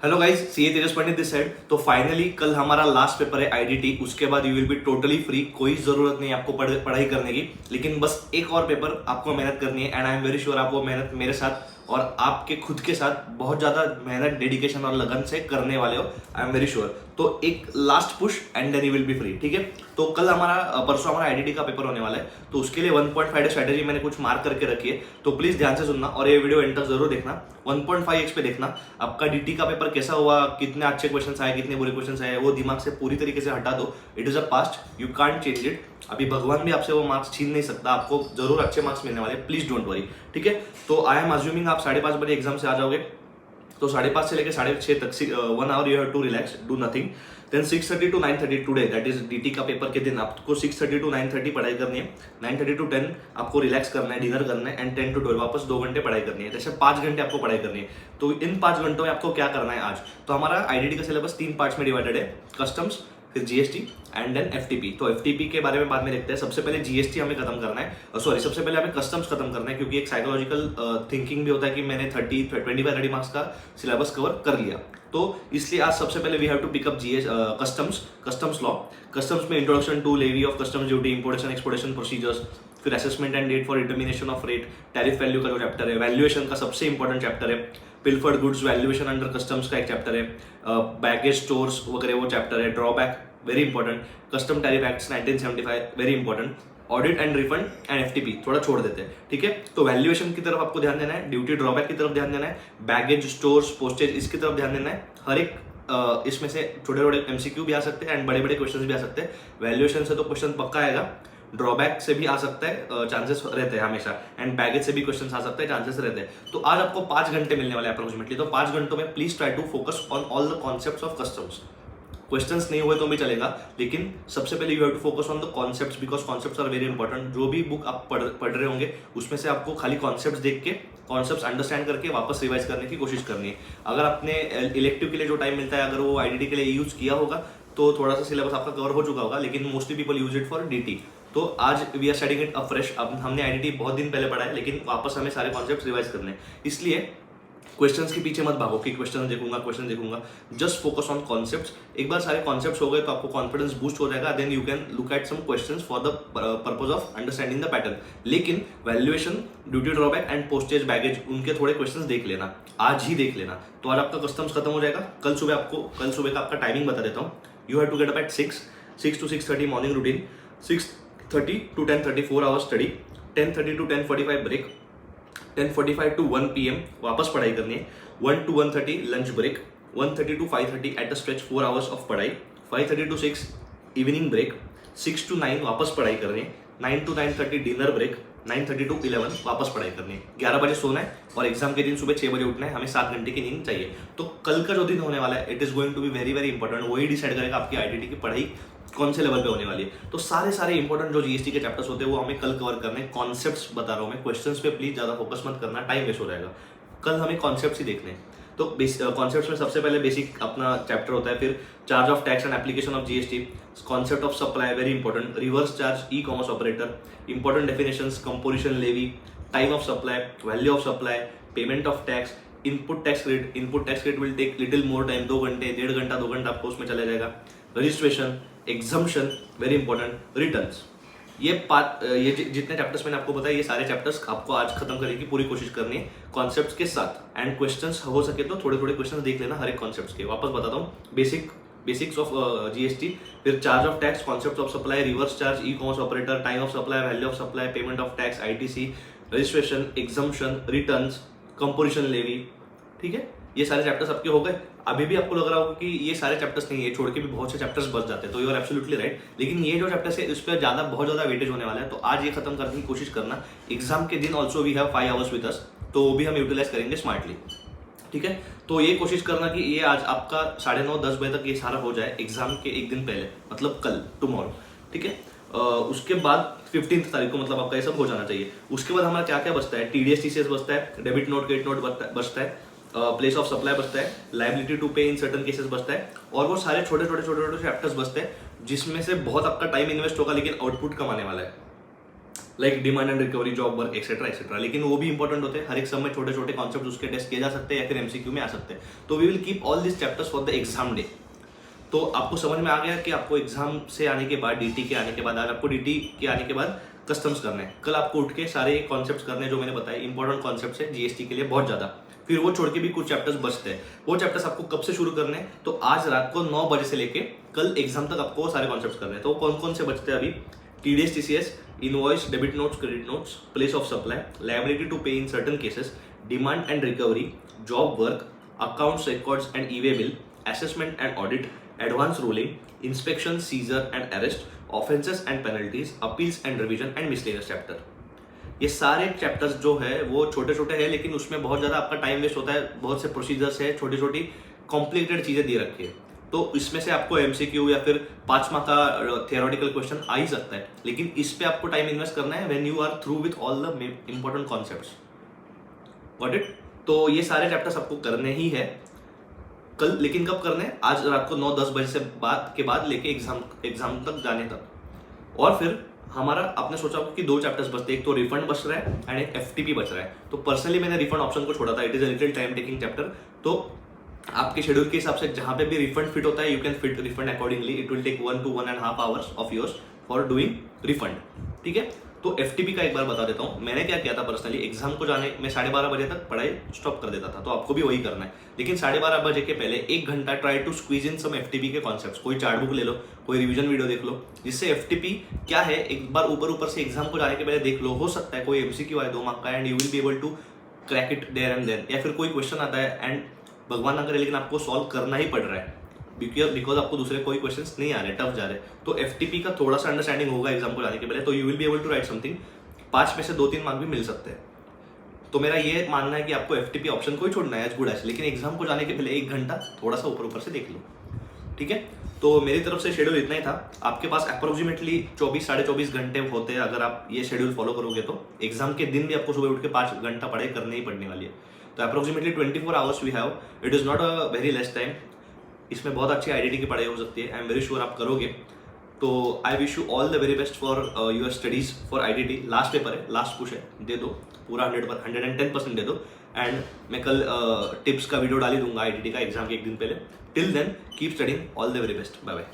Hello guys, CA Tejas Pandit this side. तो finally कल हमारा लास्ट पेपर है आईडीटी। उसके बाद you will be totally free. कोई जरूरत नहीं आपको पढ़ाई करने की, लेकिन बस एक और पेपर आपको मेहनत करनी है। And I am very sure आप वो मेहनत मेरे साथ और आपके खुद के साथ बहुत ज्यादा मेहनत, डेडिकेशन और लगन से करने वाले हो। I am very sure. तो एक last push and then you will be free. ठीक है, तो कल परसों हमारा आईडीटी का पेपर होने वाला है। तो उसके लिए 1.5 स्ट्रेटेजी मैंने कुछ मार्क करके रखी है, तो प्लीज ध्यान से सुनना और ये वीडियो एंड तक जरूर देखना। 1.5x पे देखना आपका डीटी का पेपर कैसा हुआ, कितने अच्छे क्वेश्चन आए, कितने बुरे क्वेश्चन आए, वो दिमाग से पूरी तरीके से हटा दो। It is a past, you can't change it. अभी भगवान भी आपसे वो मार्क्स छीन नहीं सकता, आपको जरूर अच्छे मार्क्स मिलने वाले, प्लीज डोंट वरी। ठीक है, तो आई एम अज्यूमिंग आप 5:30 बजे एग्जाम से आ जाओगे। तो 5:30 से लेकर 6:30 तक 1 hour you have to relax, do nothing. Then 6:30 to 9:30 today, that is DT का पेपर के दिन आपको 6:30 to 9:30 पढ़ाई करनी है। 9:30 to 10 आपको रिलैक्स करना है, डिनर करना है। एंड 10 to 12 वापस 2 घंटे पढ़ाई करनी है। जैसे 5 घंटे आपको पढ़ाई करनी है। तो इन 5 घंटों में आपको क्या करना है आज? तो हमारा आईडीटी का सिलेबस 3 पार्ट्स में डिवाइडेड है, कस्टम्स, फिर जीएसटी एंड देन एफटीपी। तो एफटीपी के बारे में बाद में देखते हैं। सबसे पहले जीएसटी हमें खत्म करना है, सॉरी सबसे पहले हमें कस्टम्स खत्म करना है, क्योंकि एक साइकोलॉजिकल थिंकिंग भी होता है कि मैंने 25-30 मार्क्स का सिलेबस कवर कर लिया। तो इसलिए आज सबसे पहले we have to pick up customs law. Customs में introduction to levy of customs duty, importation exportation procedures, फिर assessment and date for determination of rate, tariff value का जो चैप्टर है, वैल्यूएशन का सबसे इंपॉर्टेंट चैप्टर है, पिल्फर्ड गुड्स वैल्यूएशन अंडर कस्टम्स का एक चैप्टर है, बैगेज स्टोर्स वगैरह वो चैप्टर है, drawback very important, custom tariff act 1975 very important, audit and refund and FTP थोड़ा छोड़ देते हैं। ठीक है, तो वैल्यूएशन की तरफ आपको ध्यान देना है, ड्यूटी ड्रॉबैक की तरफ ध्यान देना है, बैगेज स्टोर्स पोस्टेज इसकी तरफ ध्यान देना है। हर एक इसमें से छोटे छोटे एमसीक्यू भी आ सकते हैं एंड बड़े बड़े क्वेश्चंस भी आ सकते हैं। वैल्यूएशन से तो क्वेश्चन पक्का आएगा, ड्रॉबैक से भी आ सकता है, चांसेस रहते हैं हमेशा, एंड बैगेज से भी क्वेश्चन आ सकते हैं, चांसेस रहते हैं। तो आज आपको 5 घंटे मिलने वाले अप्रोक्सीमेटली। तो 5 घंटों में please try to focus on all the concepts of customs. Questions नहीं हुए तो भी चलेगा, लेकिन सबसे पहले you have to focus on the concepts, because concepts are very important. जो भी बुक आप पढ़ रहे होंगे उसमें से आपको खाली कॉन्सेप्ट्स देख के, कॉन्सेप्ट्स अंडरस्टैंड करके वापस रिवाइज करने की कोशिश करनी है। अगर आपने इलेक्टिव के लिए जो टाइम मिलता है अगर वो आईडीटी के लिए यूज किया होगा तो थोड़ा सा सिलेबस आपका कवर हो चुका होगा, लेकिन mostly people use it for DT. तो आज we are studying it afresh. अब हमने आईडीटी बहुत दिन पहले पढ़ा है, लेकिन वापस हमें सारे कॉन्सेप्ट्स रिवाइज करने हैं। इसलिए क्वेश्चंस के पीछे मत भागो कि क्वेश्चन देखूंगा। Just focus on concepts. एक बार सारे कॉन्सेप्ट्स हो गए तो आपको कॉन्फिडेंस बूस्ट हो जाएगा। Then you can look at some questions for the purpose of understanding the pattern. लेकिन valuation, duty drawback and postage baggage, उनके थोड़े क्वेश्चंस देख लेना, आज ही देख लेना। तो आज आपका कस्टम्स खत्म हो जाएगा। कल सुबह का आपका टाइमिंग बता देता हूँ। You have to get up at 6 to 6:30 morning routine, 6:30 to 10:30 4 hours study, 10:30 to 10:45 break, 10:45 to 1 PM वापस पढ़ाई करनी है, 1 to 1:30 lunch break, 1:30 to 5:30 at the stretch 4 hours of पढ़ाई, 5:30 to 6 इवनिंग ब्रेक, 6 to 9 वापस पढ़ाई करनी है, 9 to 9:30 डिनर ब्रेक, 9:30 to 11 वापस पढ़ाई करनी है, 11 बजे सोना है और एग्जाम के दिन सुबह 6 बजे उठना है। हमें 7 घंटे की नींद चाहिए। तो कल का जो दिन होने वाला है, it is going to be very very important. वही डिसाइड करेगा आपकी आईडीटी की पढ़ाई कौन से लेवल पे होने वाली है। तो सारे इंपॉर्टेंट जो जीएसटी के चैप्टर्स होते हैं वो हमें कल कवर करने। कॉन्सेप्ट्स बता रहा हूँ मैं, क्वेश्चंस पे प्लीज ज्यादा फोकस मत करना, टाइम वेस्ट हो जाएगा। कल हमें कॉन्सेप्ट्स ही देखने हैं। तो कॉन्सेप्ट्स में सबसे पहले बेसिक अपना चैप्टर होता है, फिर charge of tax and application of GST, concept of supply very important, reverse charge, e commerce operator, important definitions, composition levy, time of supply, value of supply, payment of tax, input tax credit will take little more time, 2 घंटे, 1.5 घंटा 2 घंटा आपको उसमें चला जाएगा, registration, exemption very important, returns. ये जितने chapters मैंने आपको बताया, ये सारे चैप्टर्स आपको आज खत्म करने की पूरी कोशिश करनी है कॉन्सेप्ट्स के साथ। एंड क्वेश्चंस हो सके तो थोड़े क्वेश्चंस देख लेना हर एक कॉन्सेप्ट्स के। वापस बताता हूँ, बेसिक्स ऑफ जीएसटी, फिर charge of tax, concept of supply, reverse charge, e commerce operator, time of supply, value of supply, payment of tax, ITC, registration, exemption, returns, composition levy. ठीक है, ये सारे चैप्टर्स आपके हो गए। अभी भी आपको लग रहा होगा कि ये सारे चैप्टर्स नहीं है, छोड़ के भी बहुत से चैप्टर्स बच जाते हैं, तो यू आर एब्सोल्युटली राइट। लेकिन ये जो चैप्टर्स है इस पर बहुत ज्यादा वेटेज होने वाला है, तो आज ये खत्म करने की कोशिश करना। एग्जाम के दिन also we have 5 hours with us, तो वो भी हम यूटिलाइज करेंगे स्मार्टली। ठीक है, तो ये कोशिश करना कि ये आज आपका 9:30-10 बजे तक ये सारा हो जाए, एग्जाम के एक दिन पहले, मतलब कल, टुमारो। ठीक है, उसके बाद 15 तारीख को मतलब आपका ये सब हो जाना चाहिए। उसके बाद हमारा क्या क्या बचता है? टीडीएस टीसीएस बचता है, डेबिट नोट क्रेडिट नोट बचता है, प्लेस ऑफ सप्लाई बचता है, liability to pay in certain cases बचता है, और वो सारे छोटे चैप्टर्स बचते हैं जिसमें से बहुत आपका टाइम इन्वेस्ट होगा लेकिन आउटपुट कम आने वाला है। Like demand and recovery, job work, etcetera etcetera. लेकिन वो भी इंपॉर्टेंट होते हैं, हर एक सब में छोटे छोटे कॉन्सेप्ट उसके टेस्ट किए जा सकते हैं या फिर एमसीक्यू में आ सकते हैं। तो we will keep all this chapters for the exam day. तो आपको समझ में आ गया कि आपको एग्जाम से आने के बाद, डीटी के आने के बाद, आज आपको डीटी के आने के बाद कस्टम्स करने हैं, कल आपको उठ के सारे कॉन्सेप्ट्स करने हैं जो मैंने बताए, इंपॉर्टेंट कॉन्सेप्ट्स है जीएसटी के लिए बहुत ज्यादा। फिर वो छोड़ के भी कुछ चैप्टर्स बचते हैं, वो चैप्टर्स आपको कब से शुरू करने हैं, तो आज रात को 9 बजे से लेके कल एग्जाम तक आपको सारे कॉन्सेप्ट्स करने हैं। तो कौन कौन से बचते हैं अभी? TDS, TCS, invoice, debit notes, credit notes, place of supply, liability to pay in certain cases, demand and recovery, job work, accounts records and e way bill, assessment and audit, advance ruling, inspection, seizure and arrest, offences and penalties, appeals and revision and miscellaneous chapter. ये सारे chapters जो है वो छोटे छोटे हैं, लेकिन उसमें बहुत ज्यादा आपका टाइम वेस्ट होता है, बहुत से प्रोसीजर्स है, छोटी छोटी कॉम्प्लिकेटेड चीजें दे रखी है। तो इसमें से आपको एमसीक्यू या फिर 5 मार्क का थियोरेटिकल क्वेश्चन आ ही सकता है, लेकिन इस पे आपको टाइम इन्वेस्ट करना है when you are through with all the important concepts. Got it? तो ये सारे चैप्टर्स आपको करने ही है कल, लेकिन कब करने हैं? आज रात को 9-10 बजे से बाद लेके एग्जाम तक जाने तक। और फिर हमारा आपने सोचा होगा कि 2 चैप्टर्स बचते हैं, एक तो रिफंड बच रहा है एंड एक एफटीपी बच रहा है। तो पर्सनली मैंने रिफंड ऑप्शन को छोड़ा था, it is a little time taking chapter. तो आपके शेड्यूल के हिसाब से जहां पे भी रिफंड फिट होता है, you can fit refund accordingly. It will take 1 to 1.5 hours of yours for doing refund. ठीक है, तो एफटीपी का एक बार बता देता हूँ। मैंने क्या किया था पर्सनली, एग्जाम को जाने में 12:30 बजे तक पढ़ाई स्टॉप कर देता था, तो आपको भी वही करना है। लेकिन 12:30 बजे के पहले 1 घंटा try to squeeze in some FTP के कॉन्सेप्ट्स। कोई चार्ट बुक ले लो, कोई रिवीजन वीडियो देख लो, जिससे एफटीपी क्या है एक बार ऊपर से एग्जाम को जाने के पहले देख लो। हो सकता है कोई एमसीक्यू आए 2 मार्क का and you will be able to crack it there and then, या फिर कोई क्वेश्चन आता है एंड भगवान ना करे लेकिन आपको सॉल्व करना ही पड़ रहा है बिकॉज आपको दूसरे कोई क्वेश्चंस नहीं आ रहे, टफ जा रहे, तो एफटीपी का थोड़ा सा अंडरस्टैंडिंग होगा एग्जाम को जाने के पहले, तो you will be able to write something. 5 में से 2-3 मार्क भी मिल सकते हैं। तो मेरा ये मानना है कि आपको एफटीपी ऑप्शन को ही छोड़ना है, एज गुड एज, लेकिन एग्जाम को जाने के पहले 1 घंटा थोड़ा सा ऊपर से देख लो। ठीक है, तो मेरी तरफ से शेड्यूल इतना ही था। आपके पास अप्रोक्सीमेटली 24-24.5 घंटे होते हैं अगर आप ये शेड्यूल फॉलो करोगे तो। एग्जाम के दिन भी आपको सुबह उठ के 5 घंटा पढ़ाई करनी ही पड़ने वाली है। तो approximately 24 hours we have, it is not a very less time. इसमें बहुत अच्छी आईडीटी की पढ़ाई हो सकती है, आई एम वेरी श्योर आप करोगे। तो I wish you all the very best for your studies for IDT. Last paper है, लास्ट पुश है, दे दो पूरा 110% दे दो। एंड मैं कल टिप्स का वीडियो डाल ही दूंगा आईडीटी का एग्जाम के 1 दिन पहले। Till then keep studying, all the very best, bye bye.